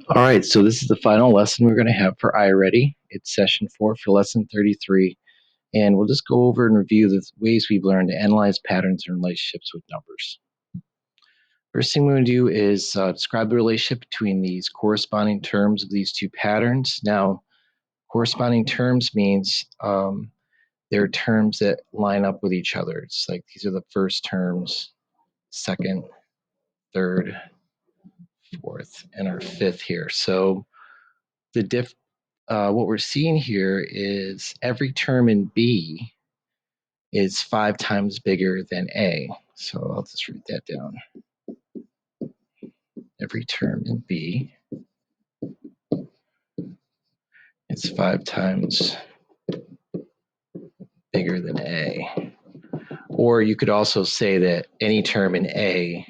All right, so this is the final lesson we're going to have for iReady. It's session 4 for lesson 33, and we'll just go over and review the ways we've learned to analyze patterns and relationships with numbers. First thing we're going to do is describe the relationship between these corresponding terms of these two patterns. Now, corresponding terms means they're terms that line up with each other. It's like these are the first terms, second, third, fourth, and our fifth here. So what we're seeing here is every term in B is 5 times bigger than A. So I'll just write that down. Every term in B is 5 times bigger than A. Or you could also say that any term in A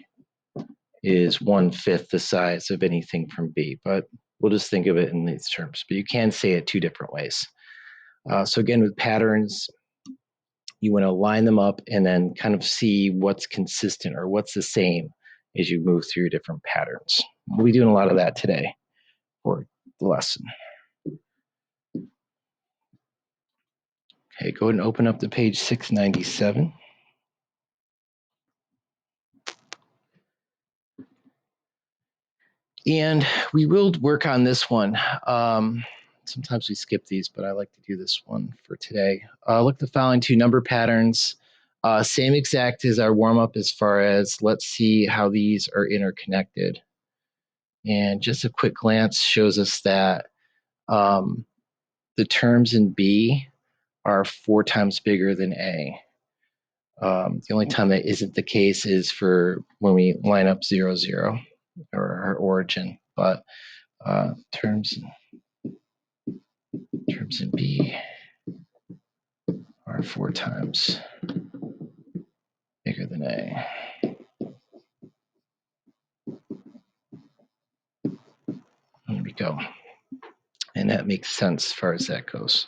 is 1/5 the size of anything from B, but we'll just think of it in these terms. But you can say it two different ways. So again, with patterns, you want to line them up and then kind of see what's consistent or what's the same as you move through different patterns. We'll be doing a lot of that today for the lesson. Okay, go ahead and open up to page 697. And we will work on this one. Sometimes we skip these, but I like to do this one for today. Look at the following two number patterns. Same exact as our warm-up as far as let's see how these are interconnected. And just a quick glance shows us that the terms in B are 4 times bigger than A. The only time that isn't the case is for when we line up 0, 0, or our origin. But terms in B are 4 times bigger than A. There we go. And that makes sense as far as that goes.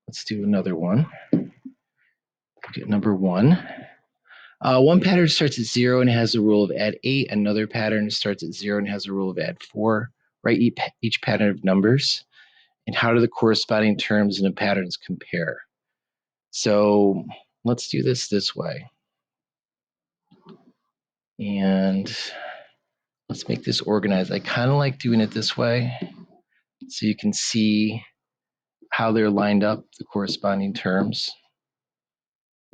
Let's do another one. Get number 1. One pattern starts at 0 and has a rule of add 8. Another pattern starts at 0 and has a rule of add 4. Write each pattern of numbers. And how do the corresponding terms in the patterns compare? So let's do this way. And let's make this organized. I kind of like doing it this way so you can see how they're lined up, the corresponding terms.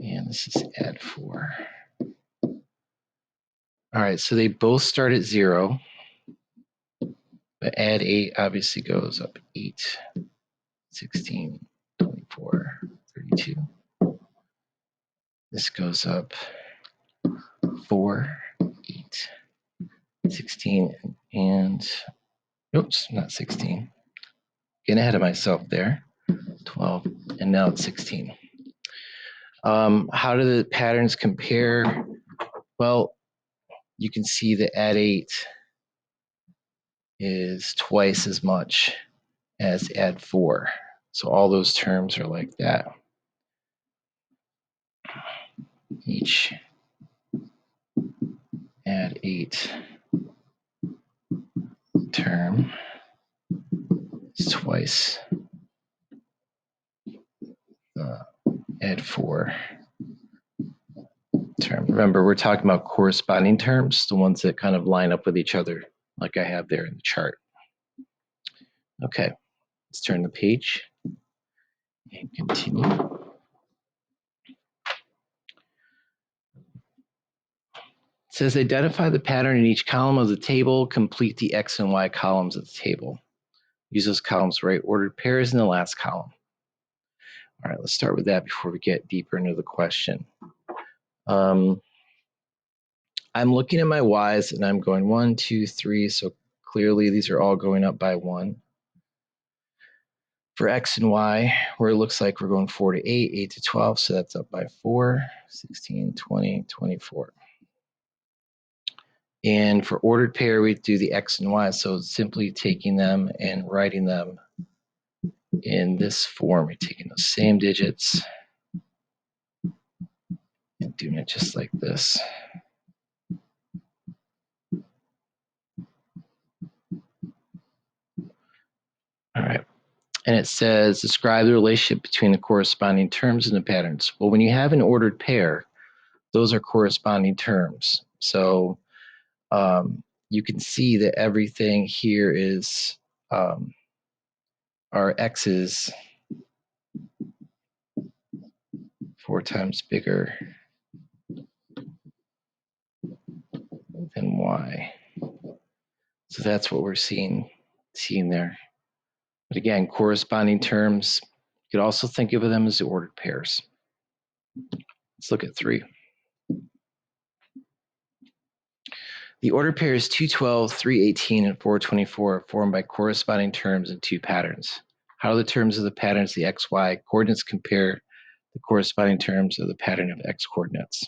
And this is add 4. All right, so they both start at 0. But add 8 obviously goes up 8, 16, 24, 32. This goes up 4, 8, 16, and oops, not 16. Getting ahead of myself there. 12, and now it's 16. How do the patterns compare? Well, you can see that add 8 is twice as much as add 4. So all those terms are like that. Each add 8 term is twice the add 4 term. Remember, we're talking about corresponding terms, the ones that kind of line up with each other, like I have there in the chart. Okay, let's turn the page and continue. It says identify the pattern in each column of the table, complete the X and Y columns of the table. Use those columns to write ordered pairs in the last column. All right, let's start with that before we get deeper into the question. I'm looking at my Y's and I'm going 1, 2, 3, so clearly these are all going up by 1. For X and Y, where it looks like we're going 4 to 8, 8 to 12, so that's up by 4, 16, 20, 24. And for ordered pair, we do the X and Y, so simply taking them and writing them in this form. We're taking those same digits and doing it just like this. and it says, describe the relationship between the corresponding terms in the patterns. Well, when you have an ordered pair, those are corresponding terms. So you can see that everything here is our x's 4 times bigger than y. So that's what we're seeing there. But again, corresponding terms, you could also think of them as the ordered pairs. Let's look at 3. The ordered pairs 212, 318, and 424 are formed by corresponding terms in 2 patterns. How do the terms of the patterns, the xy coordinates, compare the corresponding terms of the pattern of x coordinates?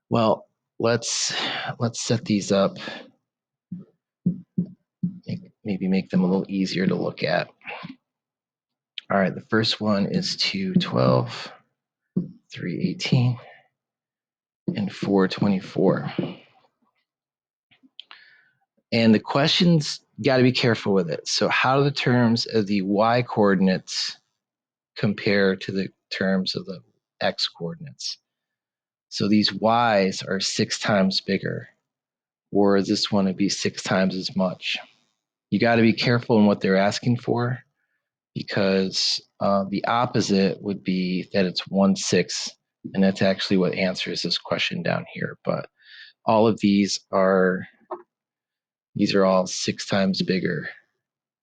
Well, let's set these up. Maybe make them a little easier to look at. All right, the first one is 212, 318, and 424. And the question's got to be careful with it. So how do the terms of the y coordinates compare to the terms of the x coordinates? So these y's are 6 times bigger, or this one would be 6 times as much. You got to be careful in what they're asking for, because the opposite would be that it's 1/6, and that's actually what answers this question down here. But all of these are all 6 times bigger.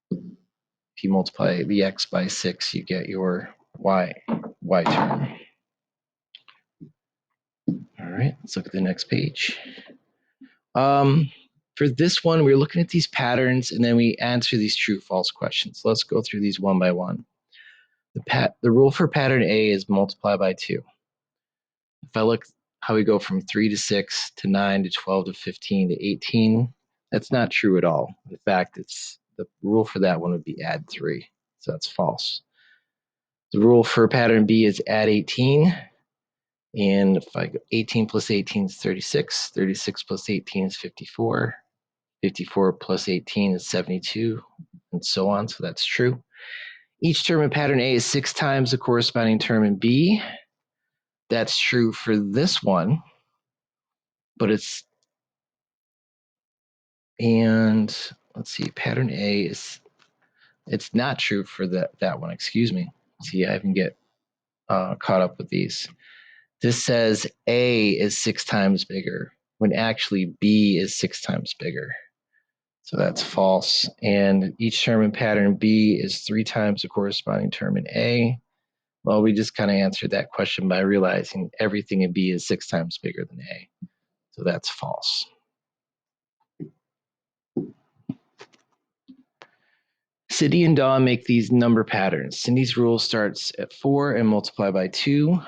If you multiply the x by 6, you get your y term. All right, let's look at the next page. For this one, we're looking at these patterns, and then we answer these true-false questions. Let's go through these one by one. The rule for pattern A is multiply by 2. If I look how we go from 3 to 6 to 9 to 12 to 15 to 18, that's not true at all. In fact, the rule for that one would be add 3. So that's false. The rule for pattern B is add 18. And if I go 18 plus 18 is 36, 36 plus 18 is 54, 54 plus 18 is 72, and so on. So that's true. Each term in pattern A is 6 times the corresponding term in B. That's true for this one, but it's, and let's see, pattern A is, it's not true for that one, excuse me. See, I even get caught up with these. This says A is 6 times bigger, when actually B is 6 times bigger. So that's false. And each term in pattern B is 3 times the corresponding term in A. Well, we just kind of answered that question by realizing everything in B is 6 times bigger than A. So that's false. Cindy and Dawn make these number patterns. Cindy's rule starts at 4 and multiply by 2.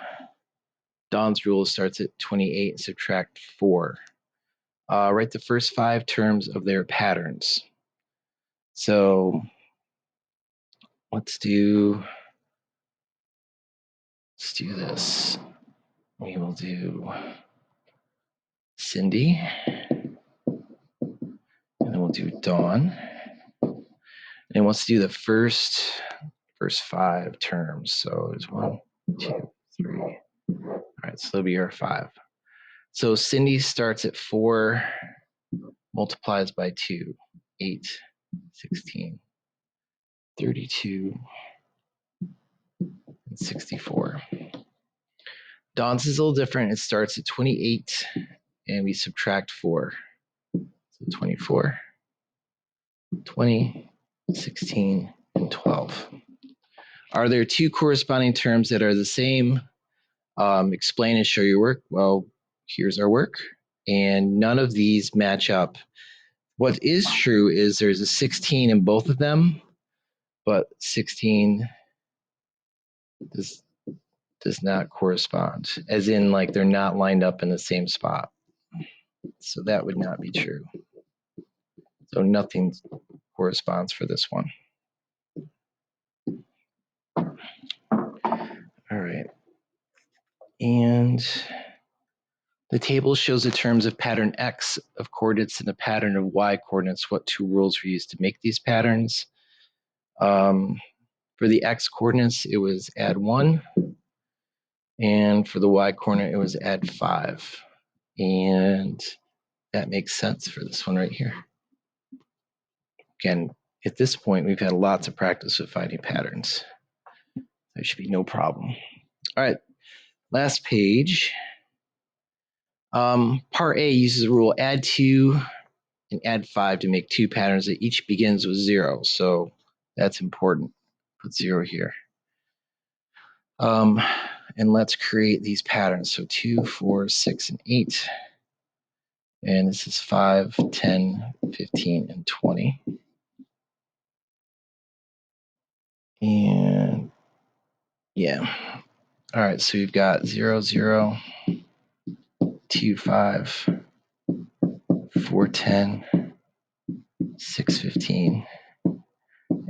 Dawn's rule starts at 28 and subtract 4. Write the first 5 terms of their patterns. So let's do this. We will do Cindy, and then we'll do Dawn, and let's do the first 5 terms. So there's 1, 2, 3. All right, so that'll be our 5. So Cindy starts at 4, multiplies by 2, 8, 16, 32, and 64. Dawn's is a little different. It starts at 28, and we subtract 4. So 24, 20, 16, and 12. Are there 2 corresponding terms that are the same? Explain and show your work. Well, here's our work, and none of these match up. What is true is there's a 16 in both of them, but 16 does not correspond, as in like they're not lined up in the same spot. So that would not be true. So nothing corresponds for this one. All right. And the table shows the terms of pattern X of coordinates and the pattern of Y coordinates. What 2 rules were used to make these patterns? For the x coordinates, it was add 1. And for the y coordinate, it was add 5. And that makes sense for this one right here. Again, at this point, we've had lots of practice with finding patterns. There should be no problem. All right, last page. Part A uses the rule add 2 and add 5 to make 2 patterns that each begins with 0. So that's important. Put 0 here. And let's create these patterns. So 2, 4, 6, and 8. And this is 5, 10, 15, and 20. And yeah. All right, so we've got 0, 0, 2, 5, 4, 10, 6, 15,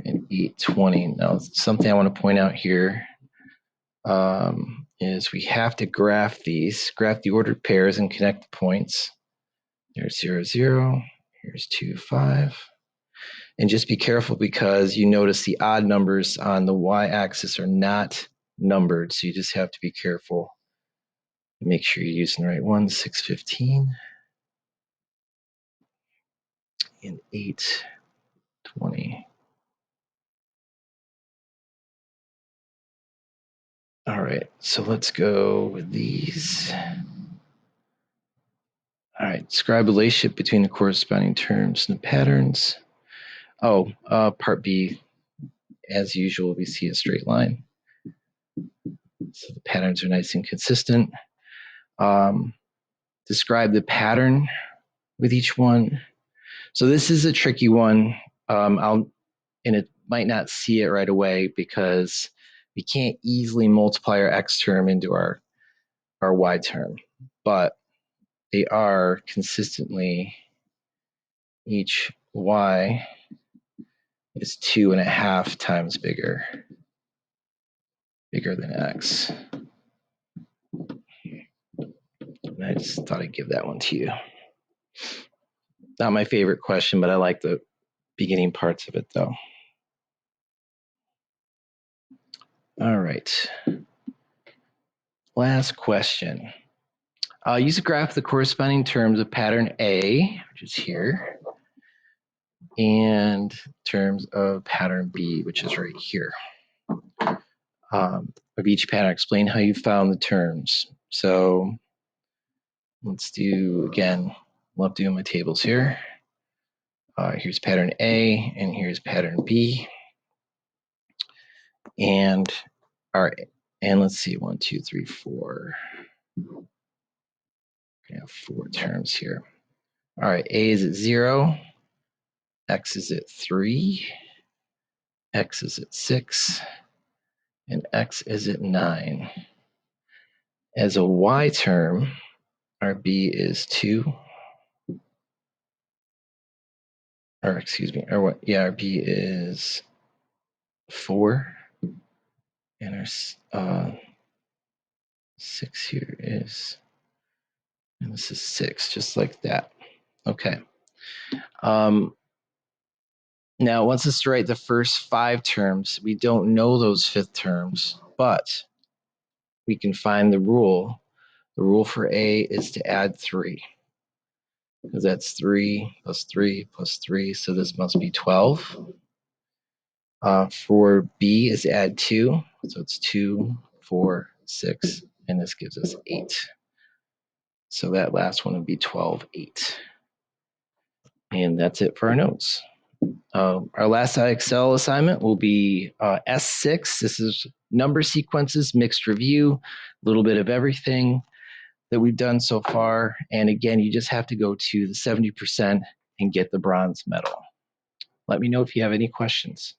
and 8, 20. Now, something I want to point out here is we have to graph these, graph the ordered pairs and connect the points. There's 0, 0, here's 2, 5. And just be careful because you notice the odd numbers on the y-axis are not numbered, so you just have to be careful. Make sure you're using the right one, 6, 15, and 8, 20. All right, so let's go with these. All right, describe the relationship between the corresponding terms and the patterns. Oh, part B, as usual, we see a straight line. So the patterns are nice and consistent. Describe the pattern with each one. So this is a tricky one. And it might not see it right away because we can't easily multiply our x term into our y term, but they are consistently, each y is 2.5 times bigger than x. And I just thought I'd give that one to you. Not my favorite question, but I like the beginning parts of it though. All right. Last question. Use a graph of the corresponding terms of pattern A, which is here, and terms of pattern B, which is right here. Of each pattern, explain how you found the terms. So let's do, again, love doing my tables here. Here's pattern A, and here's pattern B. And all right, and let's see, 1, 2, 3, 4. We have 4 terms here. All right, A is at 0, X is at 3, X is at 6, and X is at 9. As a Y term, our B is 2, or excuse me, or what? Yeah, our B is 4, and our 6 here is, and this is 6, just like that. Okay. Now, once it's to write the first 5 terms, we don't know those 5th terms, but we can find the rule. The rule for A is to add 3, because that's 3 plus 3 plus 3, so this must be 12. For B is add 2, so it's 2, 4, 6, and this gives us 8. So that last one would be 12, 8. And that's it for our notes. Our last Excel assignment will be S6. This is number sequences, mixed review, a little bit of everything that we've done so far. And again, you just have to go to the 70% and get the bronze medal. Let me know if you have any questions.